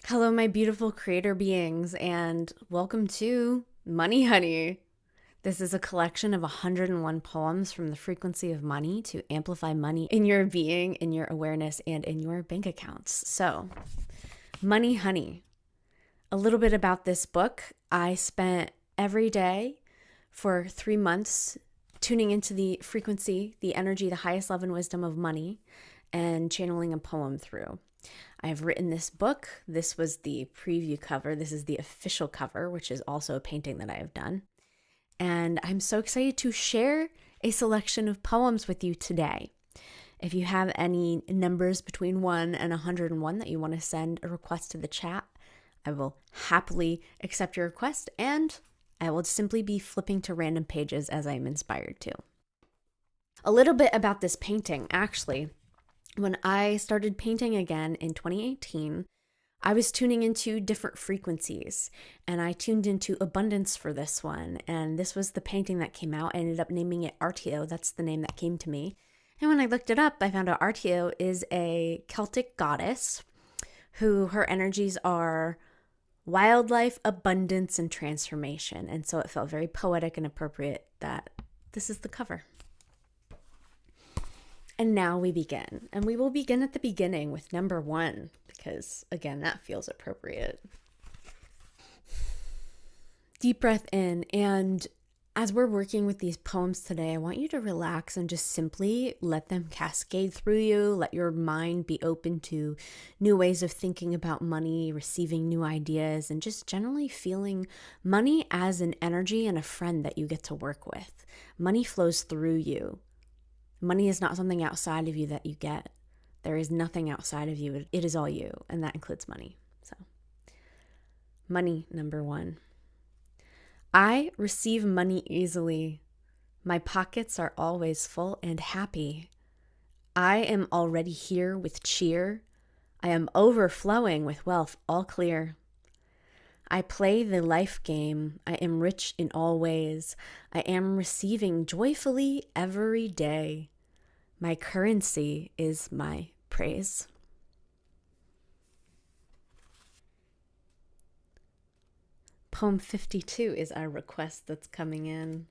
Hello, my beautiful creator beings, and welcome to Money Honey. This is a collection of 101 poems from the frequency of money to amplify money in your being, in your awareness, and in your bank accounts. So, Money Honey. A little bit about this book. I spent every day for 3 months tuning into the frequency, the energy, the highest love and wisdom of money, and channeling a poem through. I've written this book. This was the preview cover. This is the official cover, which is also a painting that I have done. And I'm so excited to share a selection of poems with you today. If you have any numbers between 1 and 101 that you want to send a request to the chat, I will happily accept your request, and I will simply be flipping to random pages as I'm inspired to. A little bit about this painting, actually. When I started painting again in 2018, I was tuning into different frequencies, and I tuned into abundance for this one. And this was the painting that came out. I ended up naming it Artio. That's the name that came to me. And when I looked it up, I found out Artio is a Celtic goddess who her energies are wildlife, abundance, and transformation. And so it felt very poetic and appropriate that this is the cover. And now we begin. And we will begin at the beginning with number 1, because, again, that feels appropriate. Deep breath in. And as we're working with these poems today, I want you to relax and just simply let them cascade through you. Let your mind be open to new ways of thinking about money, receiving new ideas, and just generally feeling money as an energy and a friend that you get to work with. Money flows through you. Money is not something outside of you that you get. There is nothing outside of you. It is all you, and that includes money. So, money, number 1. I receive money easily. My pockets are always full and happy. I am already here with cheer. I am overflowing with wealth, all clear. I play the life game. I am rich in all ways. I am receiving joyfully every day. My currency is my praise. Poem 52 is our request that's coming in.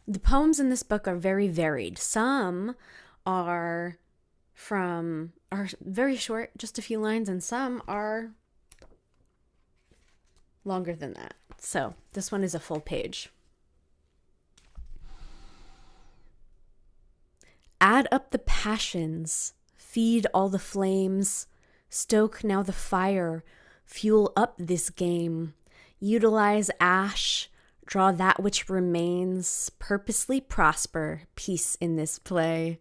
The poems in this book are very varied. Some are very short, just a few lines, and some are longer than that. So this one is a full page. Add up the passions, feed all the flames, stoke now the fire, fuel up this game, utilize ash, draw that which remains, purposely prosper, peace in this play.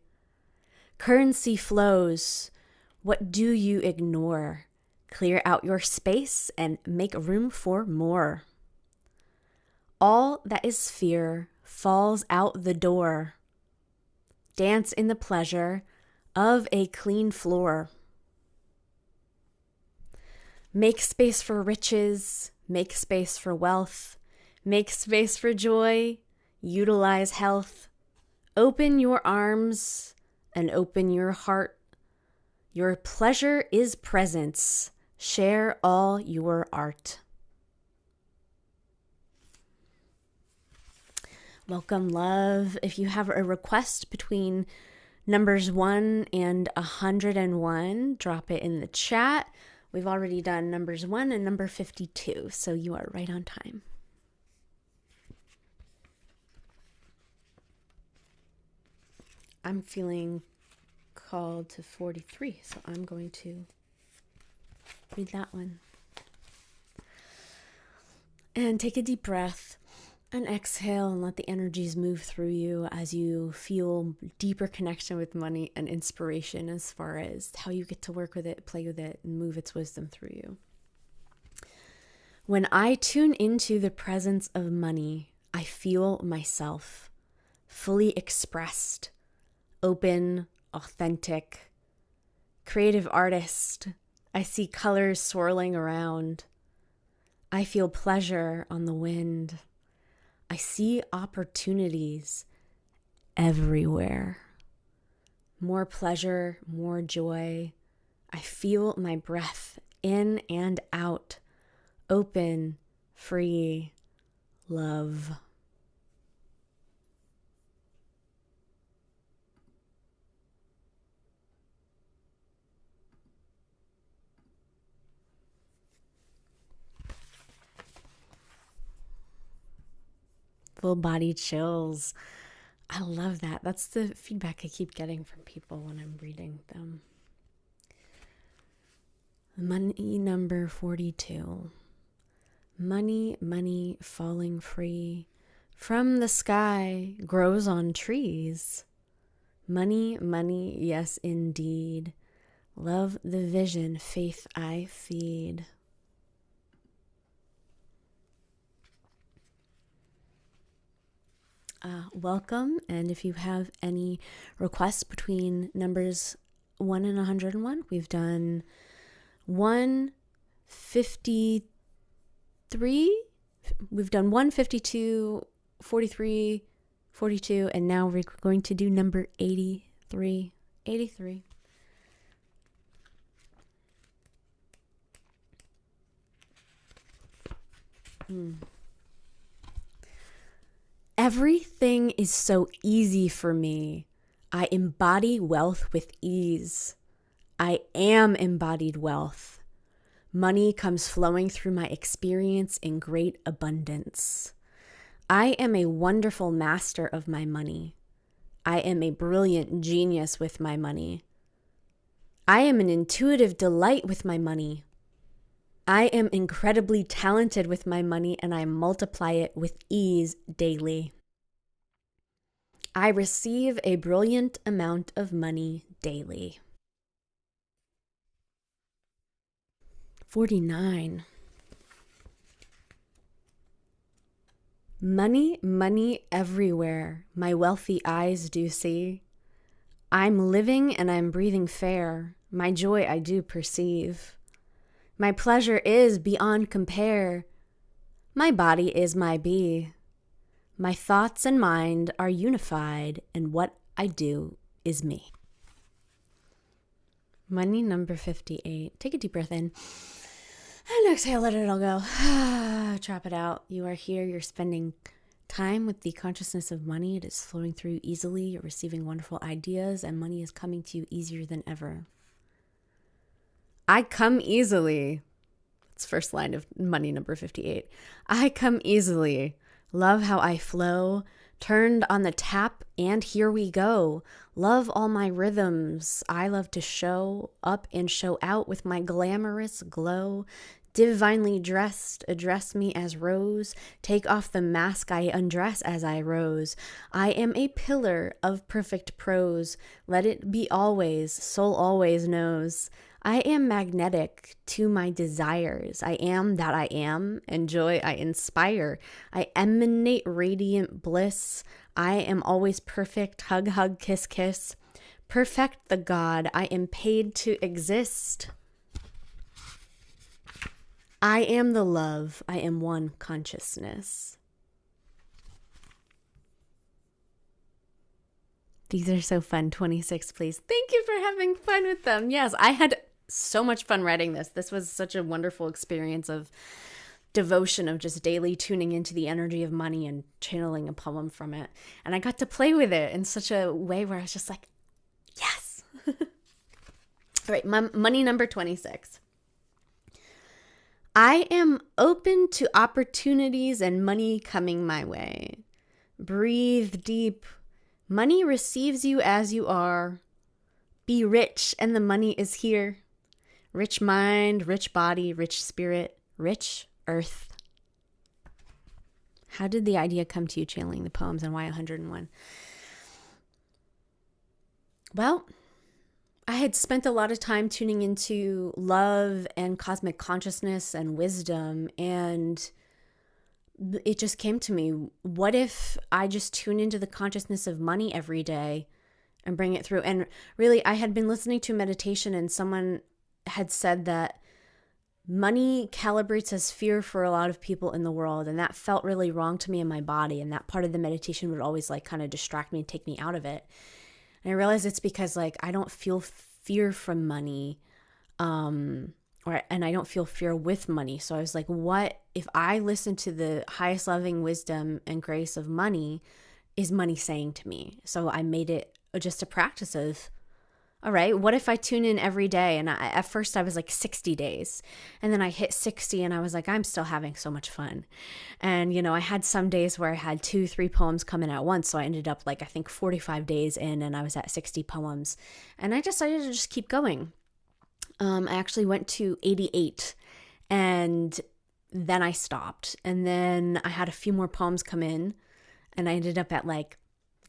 Currency flows, what do you ignore? Clear out your space and make room for more. All that is fear falls out the door. Dance in the pleasure of a clean floor. Make space for riches, make space for wealth, make space for joy, utilize health. Open your arms and open your heart. Your pleasure is presence. Share all your art. Welcome, love. If you have a request between numbers 1 and 101, drop it in the chat. We've already done numbers 1 and number 52, so you are right on time. I'm feeling called to 43, so I'm going to read that one. And take a deep breath and exhale and let the energies move through you as you feel deeper connection with money and inspiration as far as how you get to work with it, play with it, and move its wisdom through you. When I tune into the presence of money, I feel myself fully expressed, open, authentic, creative artist. I see colors swirling around. I feel pleasure on the wind. I see opportunities everywhere. More pleasure, more joy. I feel my breath in and out, open, free, love. Full body chills. I love that. That's the feedback I keep getting from people when I'm reading them. Money number 42. Money, money falling free from the sky grows on trees. Money, money, yes indeed. Love the vision, faith I feed. Welcome, and if you have any requests between numbers 1 and 101, we've done 153, we've done 152, 43, 42, and now we're going to do number 83. 83. Everything is so easy for me. I embody wealth with ease. I am embodied wealth. Money comes flowing through my experience in great abundance. I am a wonderful master of my money. I am a brilliant genius with my money. I am an intuitive delight with my money. I am incredibly talented with my money, and I multiply it with ease daily. I receive a brilliant amount of money daily. 49. Money, money everywhere, my wealthy eyes do see. I'm living and I'm breathing fair, my joy I do perceive. My pleasure is beyond compare. My body is my be. My thoughts and mind are unified, and what I do is me. Money number 58. Take a deep breath in. And exhale, let it all go. Trap it out. You are here. You're spending time with the consciousness of money. It is flowing through you easily. You're receiving wonderful ideas, and money is coming to you easier than ever. I come easily. It's first line of money number 58. I come easily. Love how I flow. Turned on the tap and here we go. Love all my rhythms. I love to show up and show out with my glamorous glow. Divinely dressed, address me as Rose. Take off the mask, I undress as I rose. I am a pillar of perfect prose. Let it be always, soul always knows. I am magnetic to my desires. I am that I am, and joy I inspire. I emanate radiant bliss. I am always perfect. Hug, hug, kiss, kiss. Perfect the God. I am paid to exist. I am the love. I am one consciousness. These are so fun. 26, please. Thank you for having fun with them. Yes, I had so much fun writing this. This was such a wonderful experience of devotion, of just daily tuning into the energy of money and channeling a poem from it. And I got to play with it in such a way where I was just like, yes. All right, money number 26. I am open to opportunities and money coming my way. Breathe deep. Money receives you as you are. Be rich and the money is here. Rich mind, rich body, rich spirit, rich earth. How did the idea come to you channeling the poems, and why 101? Well, I had spent a lot of time tuning into love and cosmic consciousness and wisdom, and it just came to me, what if I just tune into the consciousness of money every day and bring it through? And really, I had been listening to meditation, and someone had said that money calibrates as fear for a lot of people in the world, and that felt really wrong to me in my body, and that part of the meditation would always like kind of distract me and take me out of it. And I realized it's because like I don't feel fear from money and I don't feel fear with money. So I was like, what if I listen to the highest loving wisdom and grace of money, is money saying to me? So I made it just a practice of, all right, what if I tune in every day? And at first I was like 60 days. And then I hit 60 and I was like, I'm still having so much fun. And, I had some days where I had 2-3 poems come in at once. So I ended up like, I think 45 days in and I was at 60 poems. And I decided to just keep going. I actually went to 88 and then I stopped. And then I had a few more poems come in and I ended up at like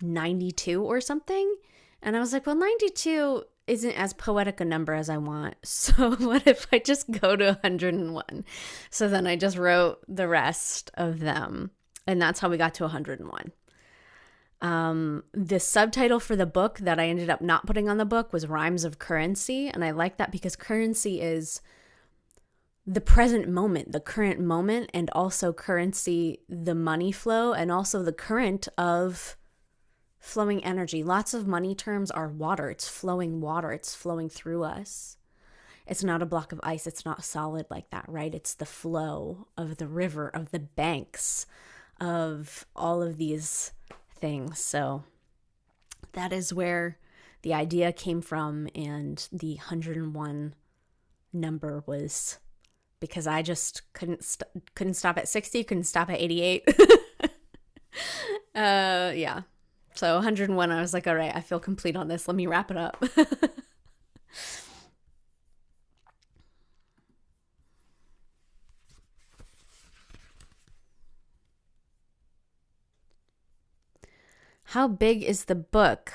92 or something. And I was like, well, 92 isn't as poetic a number as I want. So what if I just go to 101? So then I just wrote the rest of them. And that's how we got to 101. The subtitle for the book that I ended up not putting on the book was Rhymes of Currency. And I like that because currency is the present moment, the current moment, and also currency, the money flow, and also the current of flowing energy. Lots of money terms are water. It's flowing water. It's flowing through us. It's not a block of ice. It's not solid like that, right? It's the flow of the river, of the banks, of all of these things. So that is where the idea came from, and the 101 number was because I just couldn't stop at 60, couldn't stop at 88. Yeah. So 101, I was like, all right, I feel complete on this. Let me wrap it up. How big is the book?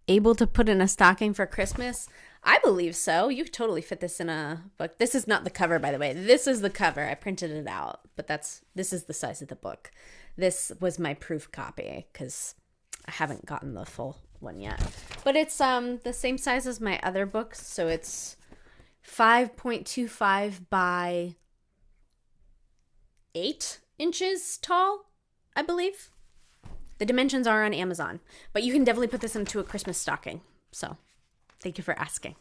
Able to put in a stocking for Christmas? I believe so. You could totally fit this in a book. This is not the cover, by the way. This is the cover. I printed it out, but this is the size of the book. This was my proof copy because I haven't gotten the full one yet. But it's the same size as my other books, so it's 5.25 by 8 inches tall, I believe. The dimensions are on Amazon, but you can definitely put this into a Christmas stocking. So thank you for asking.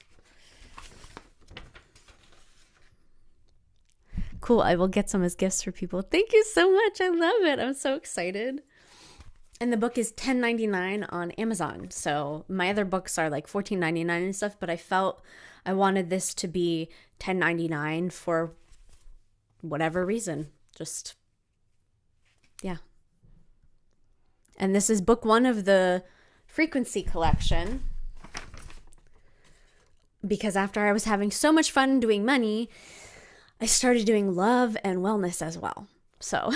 Cool. I will get some as gifts for people. Thank you so much. I love it. I'm so excited. And the book is $10.99 on Amazon. So my other books are like $14.99 and stuff, but I felt I wanted this to be $10.99 for whatever reason. Just, yeah. And this is book 1 of the Frequency collection. Because after I was having so much fun doing money, I started doing love and wellness as well. So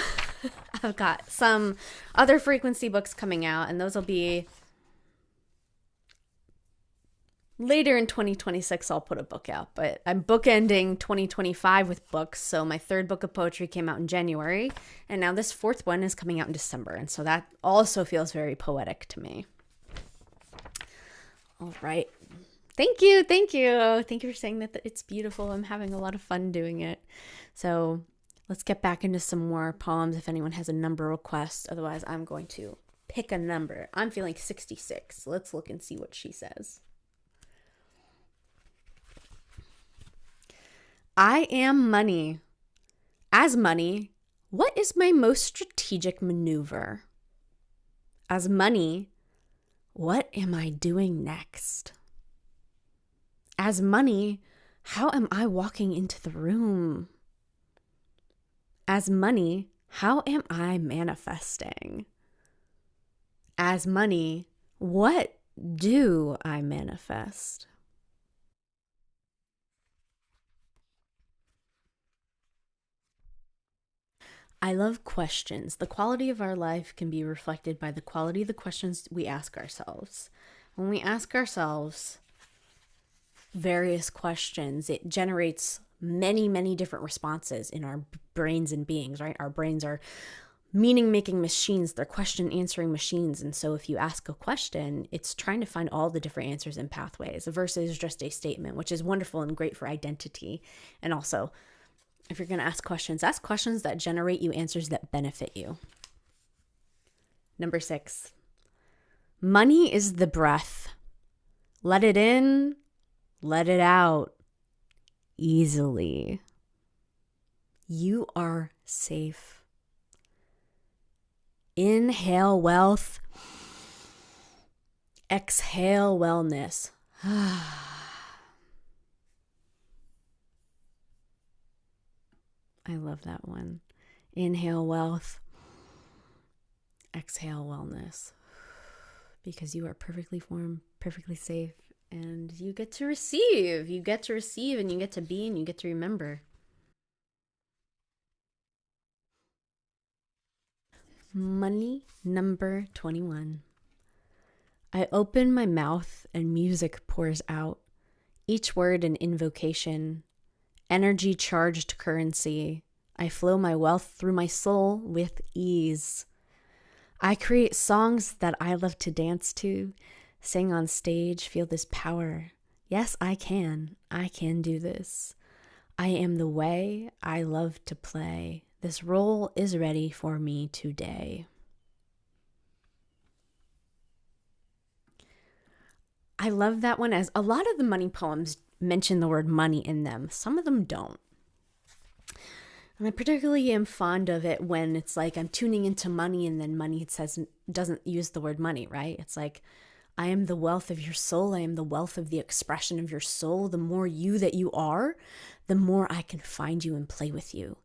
I've got some other frequency books coming out, and those will be later in 2026. I'll put a book out, but I'm bookending 2025 with books. So my 3rd book of poetry came out in January, and now this 4th one is coming out in December. And so that also feels very poetic to me. All right. Thank you. Thank you. Thank you for saying that it's beautiful. I'm having a lot of fun doing it. So let's get back into some more poems if anyone has a number request. Otherwise, I'm going to pick a number. I'm feeling 66. Let's look and see what she says. I am money. As money, what is my most strategic maneuver? As money, what am I doing next? As money, how am I walking into the room? As money, how am I manifesting? As money, what do I manifest? I love questions. The quality of our life can be reflected by the quality of the questions we ask ourselves. When we ask ourselves various questions, it generates many, many different responses in our brains and beings, right? Our brains are meaning-making machines. They're question-answering machines. And so if you ask a question, it's trying to find all the different answers and pathways versus just a statement, which is wonderful and great for identity. And also, if you're going to ask questions that generate you answers that benefit you. Number 6, money is the breath. Let it in, let it out. easily. You are safe. Inhale wealth. Exhale wellness. I love that one. Inhale wealth. Exhale wellness. Because you are perfectly formed, perfectly safe, and you get to receive. You get to receive, and you get to be, and you get to remember. Money number 21. I open my mouth and music pours out. Each word an invocation. Energy charged currency. I flow my wealth through my soul with ease. I create songs that I love to dance to, sing on stage, feel this power. Yes, I can. I can do this. I am the way I love to play. This role is ready for me today. I love that one, as a lot of the money poems mention the word money in them. Some of them don't. And I particularly am fond of it when it's like I'm tuning into money and then money doesn't use the word money, right? It's like, I am the wealth of your soul. I am the wealth of the expression of your soul. The more you that you are, the more I can find you and play with you.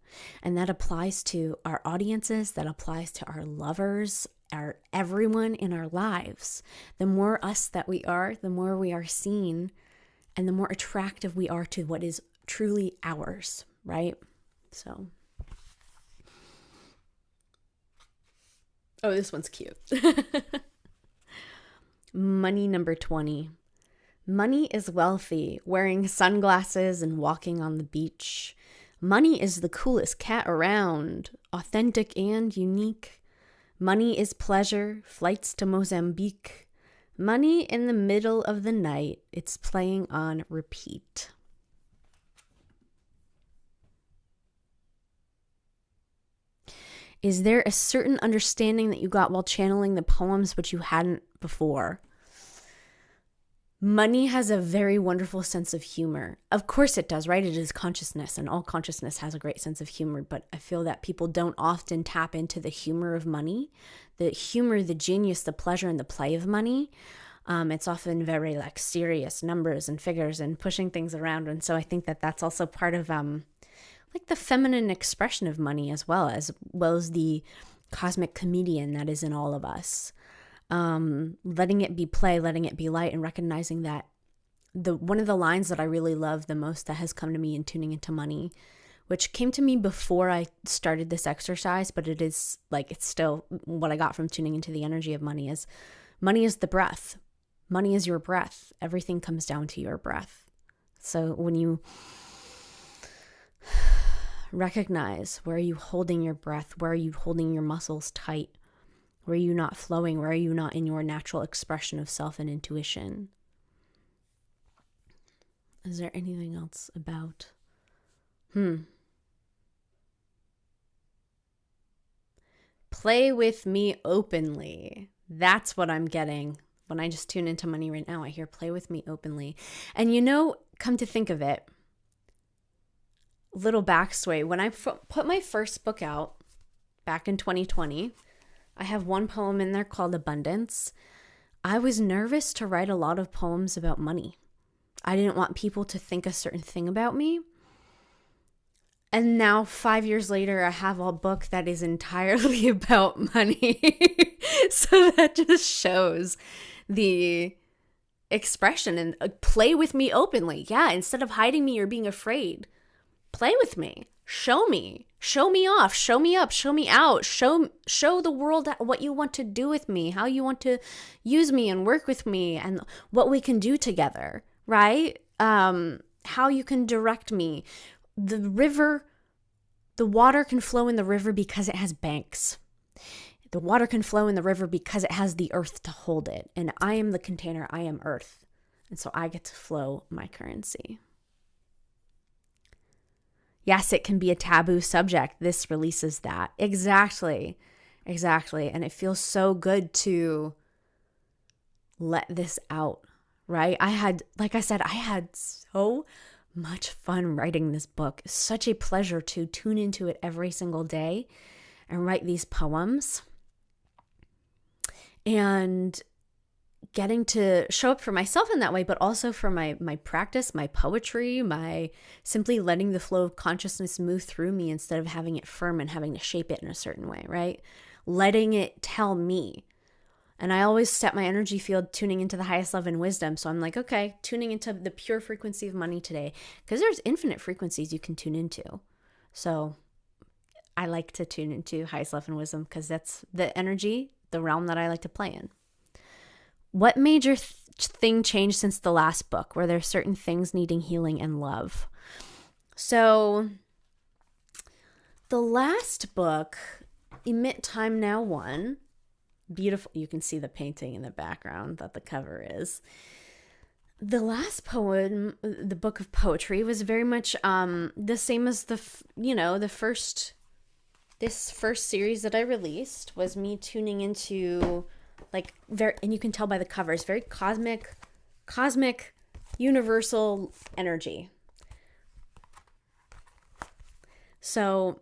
And that applies to our audiences. That applies to our lovers, our everyone in our lives. The more us that we are, the more we are seen, and the more attractive we are to what is truly ours, right? So, oh, this one's cute. Money number 20. Money is wealthy, wearing sunglasses and walking on the beach. Money is the coolest cat around, authentic and unique. Money is pleasure, flights to Mozambique. Money in the middle of the night, it's playing on repeat. Is there a certain understanding that you got while channeling the poems which you hadn't before? Money has a very wonderful sense of humor. Of course it does, right? It is consciousness, and all consciousness has a great sense of humor, but I feel that people don't often tap into the humor of money, the humor, the genius, the pleasure, and the play of money. It's often very like serious numbers and figures and pushing things around, and so I think that that's also part of like the feminine expression of money as well as the cosmic comedian that is in all of us. Letting it be play, letting it be light, and recognizing that one of the lines that I really love the most that has come to me in tuning into money, which came to me before I started this exercise, but it is like, it's still what I got from tuning into the energy of money is the breath. Money is your breath. Everything comes down to your breath. So when you recognize, where are you holding your breath? Where are you holding your muscles tight? Where are you not flowing? Where are you not in your natural expression of self and intuition? Is there anything else about? Play with me openly. That's what I'm getting. When I just tune into money right now, I hear play with me openly. And come to think of it, little backstory. When I put my first book out back in 2020, I have one poem in there called Abundance. I was nervous to write a lot of poems about money. I didn't want people to think a certain thing about me. And now 5 years later, I have a book that is entirely about money. So that just shows the expression and play with me openly. Yeah, instead of hiding me or being afraid, play with me. Show me off, show me up, show me out, show the world what you want to do with me, how you want to use me and work with me, and what we can do together, right? How you can direct me. The water can flow in the river because it has banks. The water can flow in the river because it has the earth to hold it. And I am the container, I am earth. And so I get to flow my currency. Yes, it can be a taboo subject. This releases that. Exactly. And it feels so good to let this out, right? I had so much fun writing this book. It's such a pleasure to tune into it every single day and write these poems. And getting to show up for myself in that way, but also for my practice, my poetry, my simply letting the flow of consciousness move through me instead of having it firm and having to shape it in a certain way, right? Letting it tell me. And I always set my energy field tuning into the highest love and wisdom. So I'm like, okay, tuning into the pure frequency of money today, because there's infinite frequencies you can tune into. So I like to tune into highest love and wisdom because that's the energy, the realm that I like to play in. What major thing changed since the last book? Were there certain things needing healing and love? So the last book, Emit Time Now 1, beautiful. You can see the painting in the background that the cover is. The last poem, the book of poetry, was very much the same as this first series that I released was me tuning into and you can tell by the cover, it's very cosmic, universal energy. So,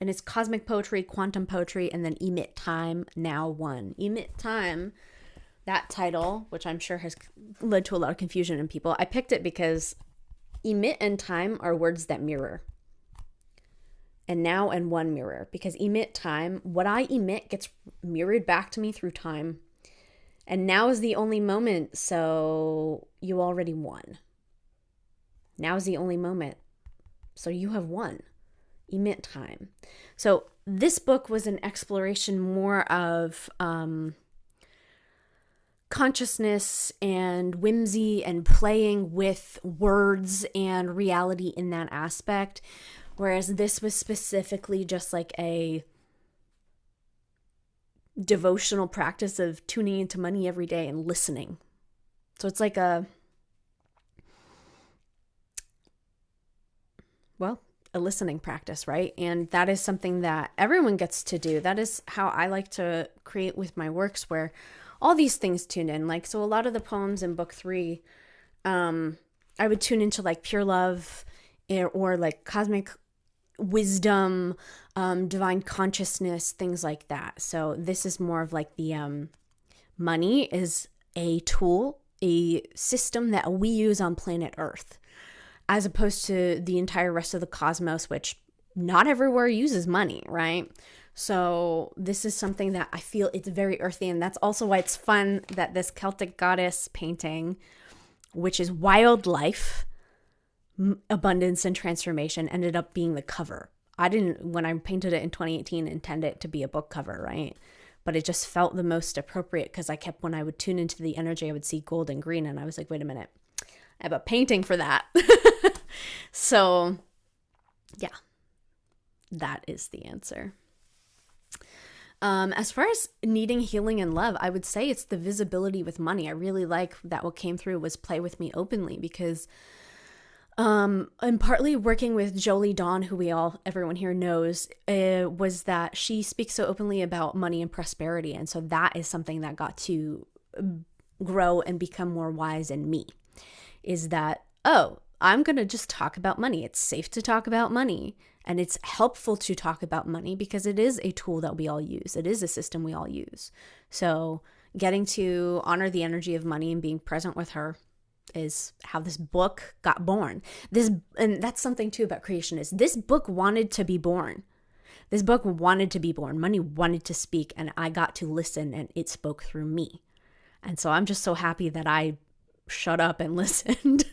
and it's cosmic poetry, quantum poetry, and then Emit Time Now 1. Emit Time, that title, which I'm sure has led to a lot of confusion in people. I picked it because emit and time are words that mirror. And now and one mirror, because emit time, what I emit gets mirrored back to me through time. And now is the only moment, so you already won. Now is the only moment, so you have won. Emit time. So this book was an exploration more of consciousness and whimsy and playing with words and reality in that aspect. Whereas this was specifically just like a devotional practice of tuning into money every day and listening. So it's like a listening practice, right? And that is something that everyone gets to do. That is how I like to create with my works, where all these things tune in. Like, so a lot of the poems in book 3, I would tune into like pure love or like cosmic wisdom, divine consciousness, things like that. So this is more of like the money is a tool, a system that we use on planet Earth, as opposed to the entire rest of the cosmos, which not everywhere uses money, right? So this is something that I feel it's very earthy, and that's also why it's fun that this Celtic goddess painting, which is wildlife, abundance and transformation, ended up being the cover. I didn't, when I painted it in 2018, intend it to be a book cover, right? But it just felt the most appropriate because when I would tune into the energy, I would see gold and green, and I was like, wait a minute, I have a painting for that. So yeah, that is the answer. As far as needing healing and love, I would say it's the visibility with money. I really like that what came through was play with me openly, because and partly working with Jolie Dawn, who everyone here knows, was that she speaks so openly about money and prosperity. And so that is something that got to grow and become more wise in me, is that, I'm going to just talk about money. It's safe to talk about money, and it's helpful to talk about money because it is a tool that we all use. It is a system we all use. So getting to honor the energy of money and being present with her is how this book got born. And that's something too about creation, is this book wanted to be born. This book wanted to be born. Money wanted to speak, and I got to listen, and it spoke through me. And so I'm just so happy that I shut up and listened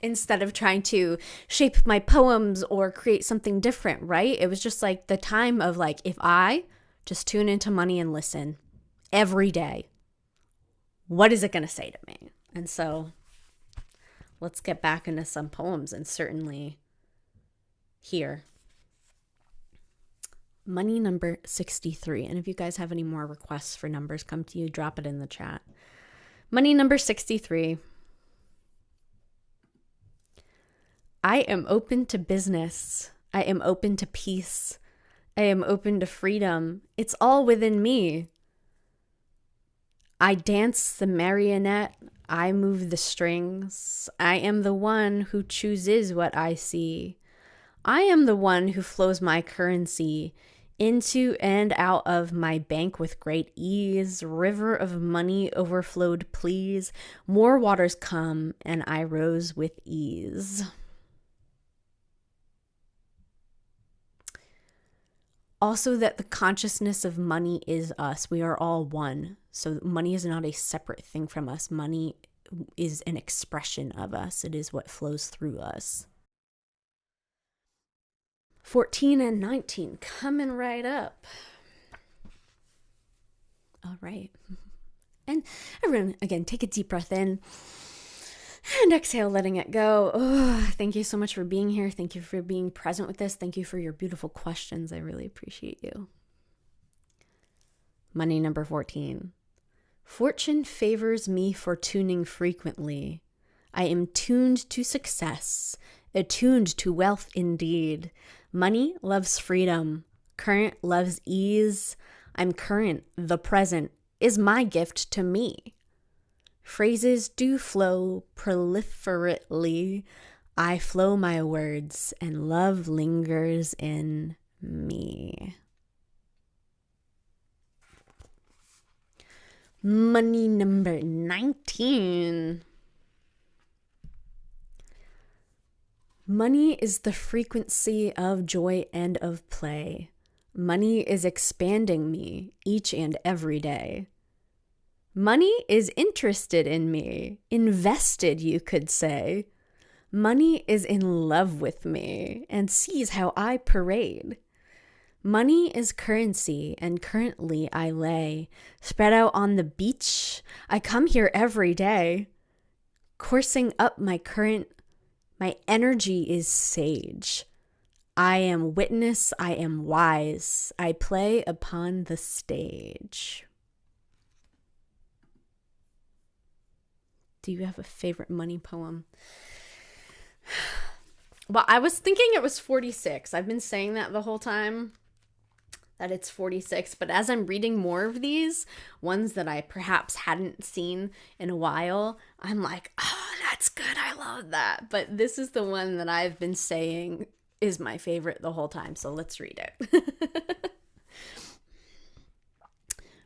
instead of trying to shape my poems or create something different, right? It was just like the time of like, if I just tune into money and listen every day, what is it going to say to me? And so let's get back into some poems, and certainly here. Money number 63. And if you guys have any more requests for numbers come to you, drop it in the chat. Money number 63. I am open to business. I am open to peace. I am open to freedom. It's all within me. I dance the marionette, I move the strings. I am the one who chooses what I see. I am the one who flows my currency into and out of my bank with great ease. River of money overflowed, please. More waters come, and I rose with ease. Also, that the consciousness of money is us. We are all one. So money is not a separate thing from us. Money is an expression of us. It is what flows through us. 14 and 19 coming right up. All right. And everyone, again, take a deep breath in and exhale, letting it go. Oh, thank you so much for being here. Thank you for being present with this. Thank you for your beautiful questions. I really appreciate you. Money number 14. Fortune favors me for tuning frequently. I am tuned to success, attuned to wealth indeed. Money loves freedom. Current loves ease. I'm current. The present is my gift to me. Phrases do flow proliferately. I flow my words and love lingers in me. Money number 19. Money is the frequency of joy and of play. Money is expanding me each and every day. Money is interested in me, invested, you could say. Money is in love with me and sees how I parade. Money is currency, and currently I lay spread out on the beach. I come here every day. Coursing up my energy is sage. I am witness, I am wise. I play upon the stage. Do you have a favorite money poem? Well, I was thinking it was 46. I've been saying that the whole time, that it's 46. But as I'm reading more of these, ones that I perhaps hadn't seen in a while, I'm like, oh, that's good. I love that. But this is the one that I've been saying is my favorite the whole time. So let's read it.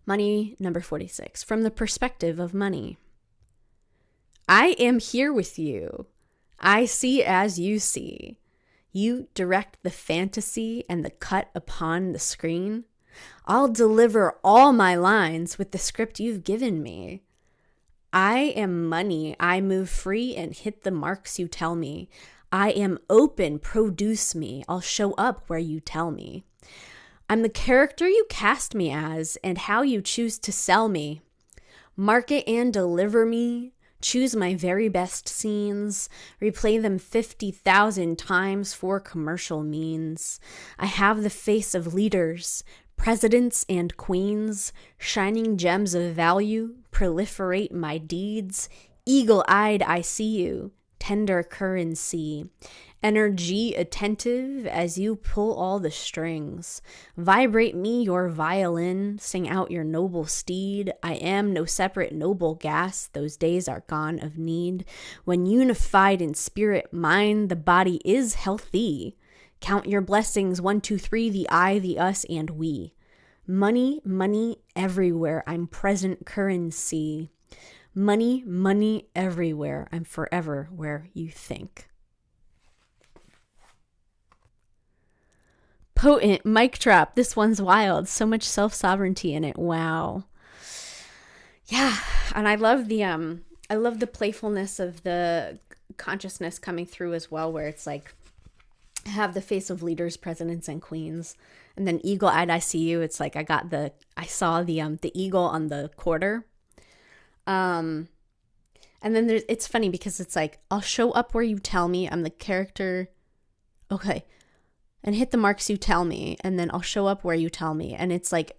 Money number 46. From the perspective of money. I am here with you. I see as you see. You direct the fantasy and the cut upon the screen. I'll deliver all my lines with the script you've given me. I am money. I move free and hit the marks you tell me. I am open. Produce me. I'll show up where you tell me. I'm the character you cast me as and how you choose to sell me. Market and deliver me. Choose my very best scenes, replay them 50,000 times for commercial means. I have the face of leaders, presidents and queens, shining gems of value, proliferate my deeds. Eagle-eyed I see you, tender currency. Energy attentive as you pull all the strings. Vibrate me your violin, sing out your noble steed. I am no separate noble gas, those days are gone of need. When unified in spirit, mind, the body is healthy. Count your blessings, 1, 2, 3, the I, the us, and we. Money, money everywhere, I'm present currency. Money, money everywhere, I'm forever where you think. Potent mic drop. This one's wild. So much self-sovereignty in it. Wow. Yeah, and I love the playfulness of the consciousness coming through as well, where it's like I have the face of leaders, presidents, and queens, and then eagle-eyed I see you. It's like I saw the eagle on the quarter. And then it's funny because it's like I'll show up where you tell me. I'm the character. Okay. And hit the marks you tell me, and then I'll show up where you tell me. And it's like,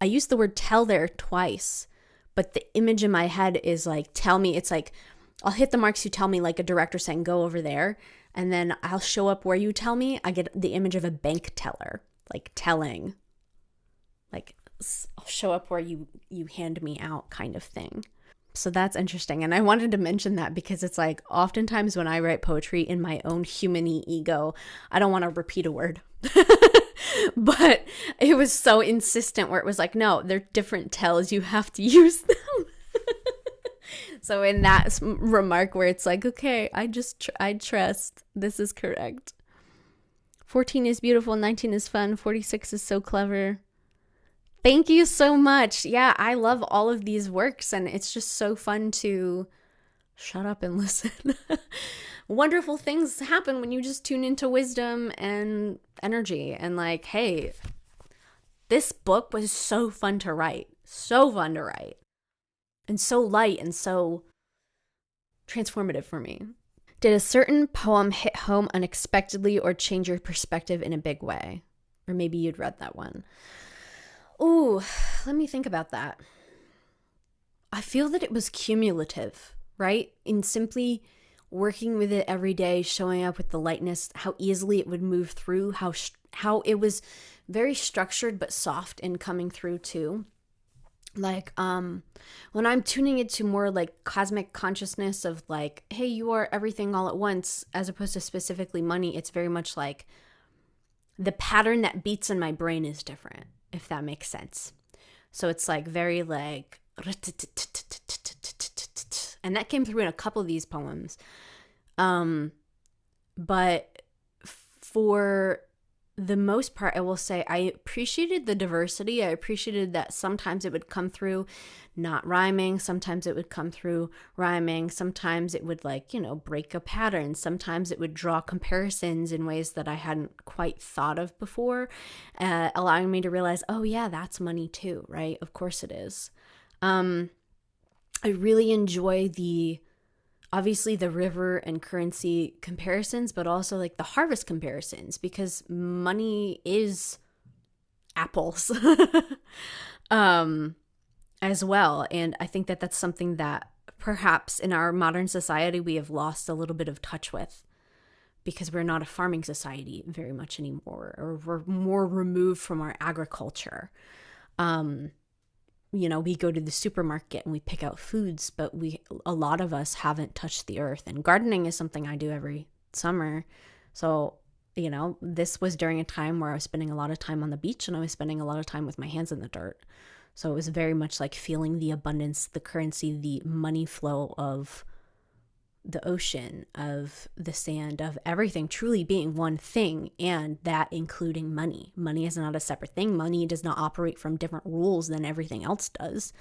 I used the word tell there twice, but the image in my head is like, tell me. It's like, I'll hit the marks you tell me, like a director saying, go over there. And then I'll show up where you tell me. I get the image of a bank teller, like telling, like I'll show up where you hand me out kind of thing. So that's interesting. And I wanted to mention that because it's like oftentimes when I write poetry in my own human-y ego, I don't want to repeat a word. But it was so insistent where it was like, no, they're different tells. You have to use them. So in that remark where it's like, okay, I trust this is correct. 14 is beautiful. 19 is fun. 46 is so clever. Thank you so much. Yeah, I love all of these works, and it's just so fun to shut up and listen. Wonderful things happen when you just tune into wisdom and energy. And like, hey, this book was so fun to write. So fun to write. And so light and so transformative for me. Did a certain poem hit home unexpectedly or change your perspective in a big way? Or maybe you'd read that one. Ooh, let me think about that. I feel that it was cumulative, right? In simply working with it every day, showing up with the lightness, how easily it would move through, how it was very structured but soft in coming through too. Like when I'm tuning into more like cosmic consciousness of like, hey, you are everything all at once, as opposed to specifically money, it's very much like the pattern that beats in my brain is different, if that makes sense. So it's like very like, and that came through in a couple of these poems. But for the most part, I will say I appreciated the diversity. I appreciated that sometimes it would come through not rhyming. Sometimes it would come through rhyming. Sometimes it would break a pattern. Sometimes it would draw comparisons in ways that I hadn't quite thought of before, allowing me to realize, oh yeah, that's money too, right? Of course it is. I really enjoy obviously the river and currency comparisons, but also like the harvest comparisons, because money is apples as well. And I think that that's something that perhaps in our modern society we have lost a little bit of touch with, because we're not a farming society very much anymore, or we're more removed from our agriculture. We go to the supermarket and we pick out foods, but a lot of us haven't touched the earth. And gardening is something I do every summer. So, this was during a time where I was spending a lot of time on the beach, and I was spending a lot of time with my hands in the dirt. So it was very much like feeling the abundance, the currency, the money flow of the ocean, of the sand, of everything truly being one thing, and that including money. Money is not a separate thing. Money does not operate from different rules than everything else does.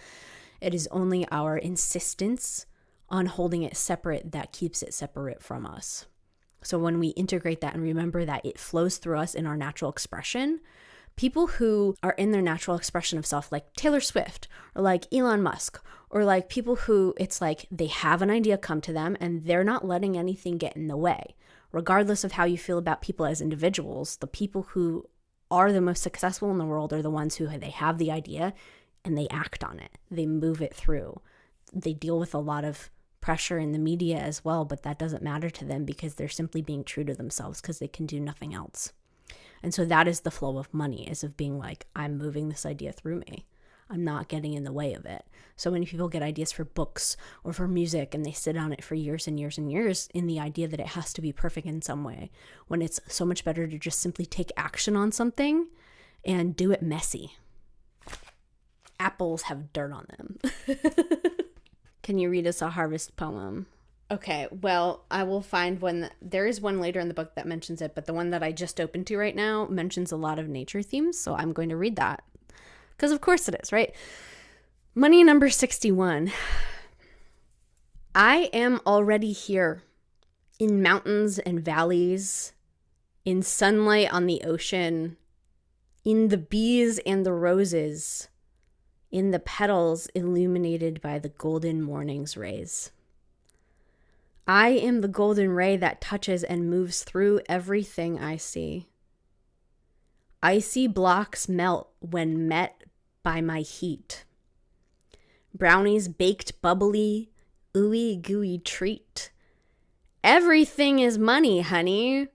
It is only our insistence on holding it separate that keeps it separate from us. So when we integrate that and remember that it flows through us in our natural expression, people who are in their natural expression of self, like Taylor Swift or like Elon Musk, or like people who it's like they have an idea come to them and they're not letting anything get in the way. Regardless of how you feel about people as individuals, the people who are the most successful in the world are the ones who they have the idea and they act on it. They move it through. They deal with a lot of pressure in the media as well, but that doesn't matter to them because they're simply being true to themselves because they can do nothing else. And so that is the flow of money, is of being like, I'm moving this idea through me. I'm not getting in the way of it. So many people get ideas for books or for music and they sit on it for years and years and years in the idea that it has to be perfect in some way, when it's so much better to just simply take action on something and do it messy. Apples have dirt on them. Can you read us a harvest poem? Okay, well, I will find one. There is one later in the book that mentions it, but the one that I just opened to right now mentions a lot of nature themes, so I'm going to read that. Because of course it is, right? Money number 61. I am already here, in mountains and valleys, in sunlight on the ocean, in the bees and the roses, in the petals illuminated by the golden morning's rays. I am the golden ray that touches and moves through everything I see. Icy blocks melt when met by my heat. Brownies baked bubbly, ooey gooey treat. Everything is money, honey.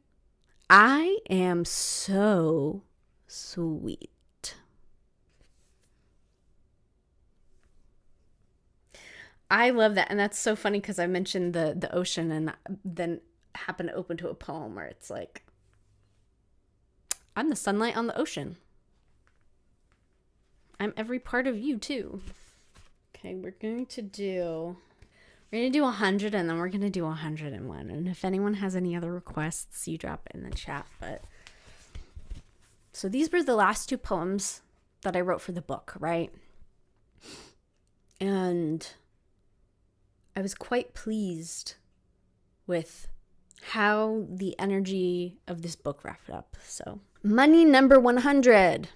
I am so sweet. I love that. And that's so funny because I mentioned the ocean and then happened to open to a poem where it's like, I'm the sunlight on the ocean. I'm every part of you too. Okay, we're going to do 100 and then we're going to do 101. And if anyone has any other requests, you drop it in the chat. But so these were the last two poems that I wrote for the book, right? And I was quite pleased with how the energy of this book wrapped up. So, money number 100.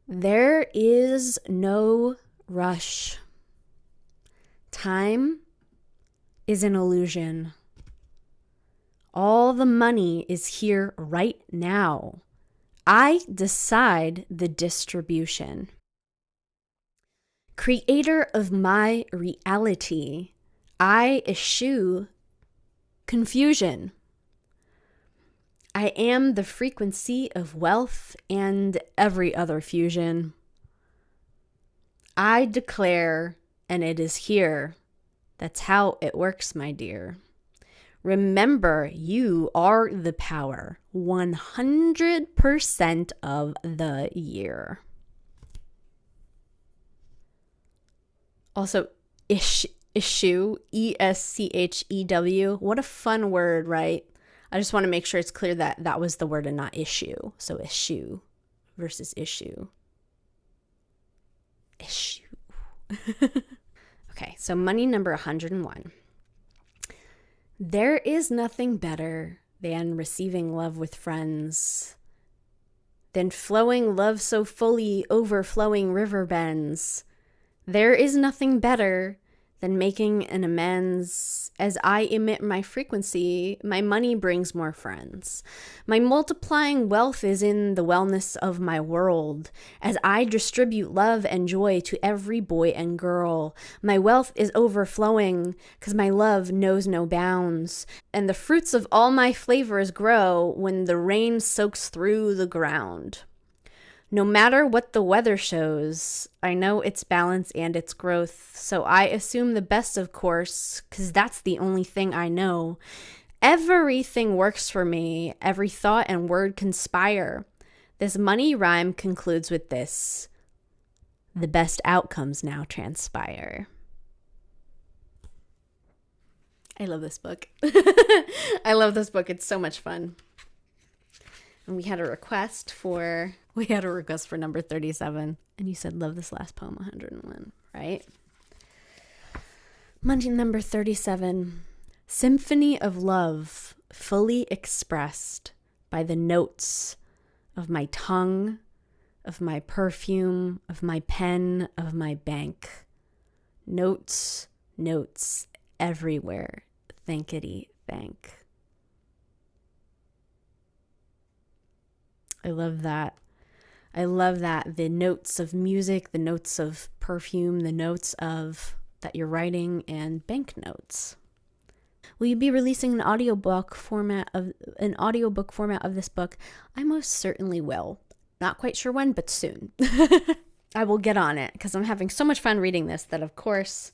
There is no rush. Time is an illusion. All the money is here right now. I decide the distribution. Creator of my reality, I eschew confusion. I am the frequency of wealth and every other fusion. I declare, and it is here. That's how it works, my dear. Remember, you are the power 100% of the year. Also, eschew, ESCHEW. What a fun word, right? I just want to make sure it's clear that that was the word and not issue. So eschew versus issue. Issue. Okay, so money number 101. There is nothing better than receiving love with friends, than flowing love so fully overflowing river bends. There is nothing better than making an amends. As I emit my frequency, my money brings more friends. My multiplying wealth is in the wellness of my world. As I distribute love and joy to every boy and girl, my wealth is overflowing because my love knows no bounds. And the fruits of all my flavors grow when the rain soaks through the ground. No matter what the weather shows, I know its balance and its growth, so I assume the best, of course, because that's the only thing I know. Everything works for me, every thought and word conspire. This money rhyme concludes with this: the best outcomes now transpire. I love this book. I love this book. It's so much fun. And we had a request for number 37. And you said, love this last poem, 101, right? Money number 37. Symphony of love, fully expressed by the notes of my tongue, of my perfume, of my pen, of my bank. Notes, notes everywhere. Thankity thank. I love that. I love that. The notes of music, the notes of perfume, the notes of that you're writing, and banknotes. Will you be releasing an audiobook format of this book? I most certainly will. Not quite sure when, but soon. I will get on it because I'm having so much fun reading this that, of course,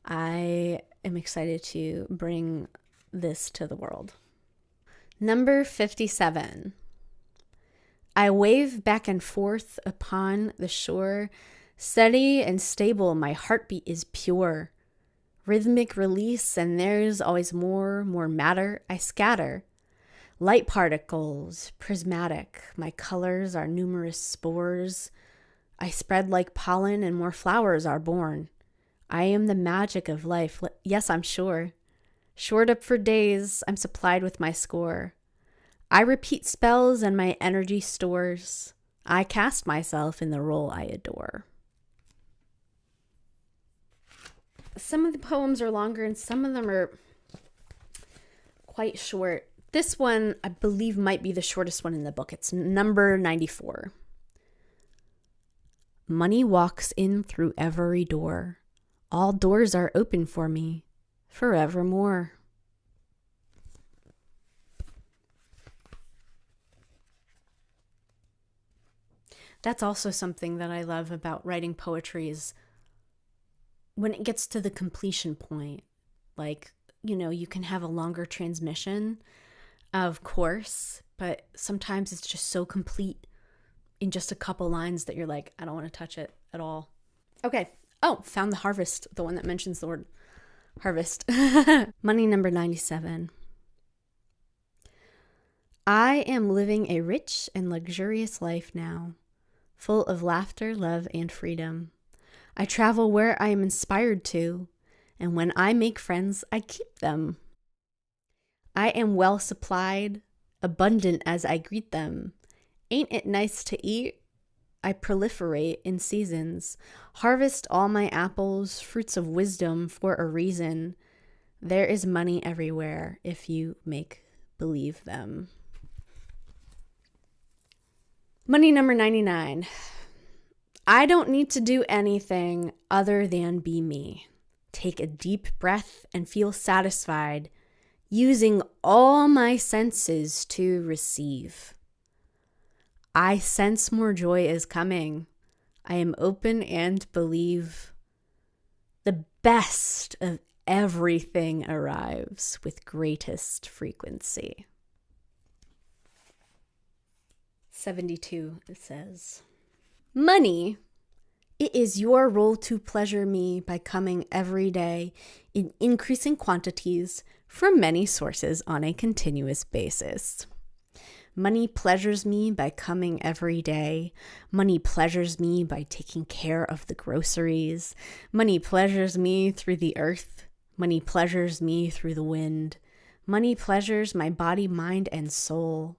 I am excited to bring this to the world. Number 57. I wave back and forth upon the shore. Steady and stable, my heartbeat is pure. Rhythmic release, and there's always more matter I scatter. Light particles, prismatic, my colors are numerous spores. I spread like pollen, and more flowers are born. I am the magic of life, yes, I'm sure. Shored up for days, I'm supplied with my score. I repeat spells and my energy stores. I cast myself in the role I adore. Some of the poems are longer and some of them are quite short. This one, I believe, might be the shortest one in the book. It's number 94. Money walks in through every door. All doors are open for me forevermore. That's also something that I love about writing poetry is when it gets to the completion point, like, you can have a longer transmission, of course, but sometimes it's just so complete in just a couple lines that you're like, I don't want to touch it at all. Okay. Oh, found the harvest, the one that mentions the word harvest. Money number 97. I am living a rich and luxurious life now, full of laughter, love, and freedom. I travel where I am inspired to, and when I make friends, I keep them. I am well supplied, abundant as I greet them. Ain't it nice to eat? I proliferate in seasons, harvest all my apples, fruits of wisdom for a reason. There is money everywhere if you make believe them. Money number 99. I don't need to do anything other than be me. Take a deep breath and feel satisfied, using all my senses to receive. I sense more joy is coming. I am open and believe. The best of everything arrives with greatest frequency. 72, it says, money, it is your role to pleasure me by coming every day in increasing quantities from many sources on a continuous basis. Money pleasures me by coming every day. Money pleasures me by taking care of the groceries. Money pleasures me through the earth. Money pleasures me through the wind. Money pleasures my body, mind, and soul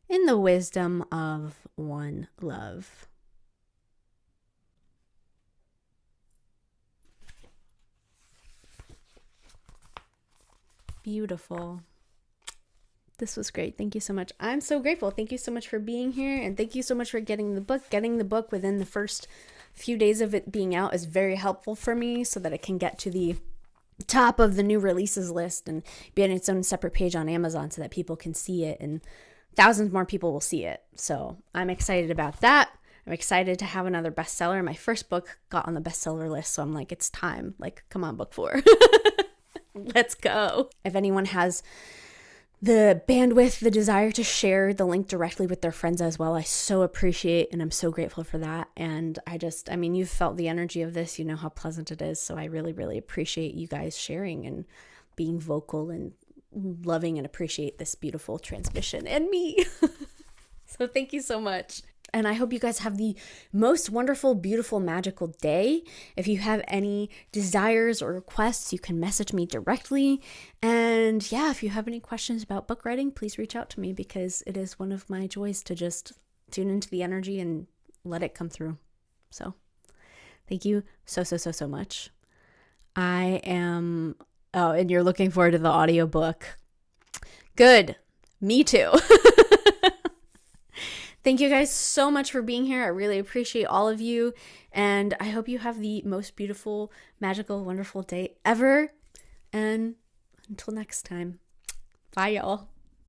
in the wisdom of one love. Beautiful. This was great. Thank you so much. I'm so grateful. Thank you so much for being here. And thank you so much for getting the book. Getting the book within the first few days of it being out is very helpful for me so that it can get to the top of the new releases list and be on its own separate page on Amazon so that people can see it and thousands more people will see it. So I'm excited about that. I'm excited to have another bestseller. My first book got on the bestseller list. So I'm like, it's time. Like, come on, book 4. Let's go. If anyone has the bandwidth, the desire to share the link directly with their friends as well, I so appreciate and I'm so grateful for that. And you've felt the energy of this, you know how pleasant it is. So I really, really appreciate you guys sharing and being vocal and loving and appreciate this beautiful transmission and me. So thank you so much. And I hope you guys have the most wonderful, beautiful, magical day. If you have any desires or requests, you can message me directly. And yeah, if you have any questions about book writing, please reach out to me because it is one of my joys to just tune into the energy and let it come through. So thank you so much. And you're looking forward to the audiobook. Good. Me too. Thank you guys so much for being here. I really appreciate all of you. And I hope you have the most beautiful, magical, wonderful day ever. And until next time, bye y'all.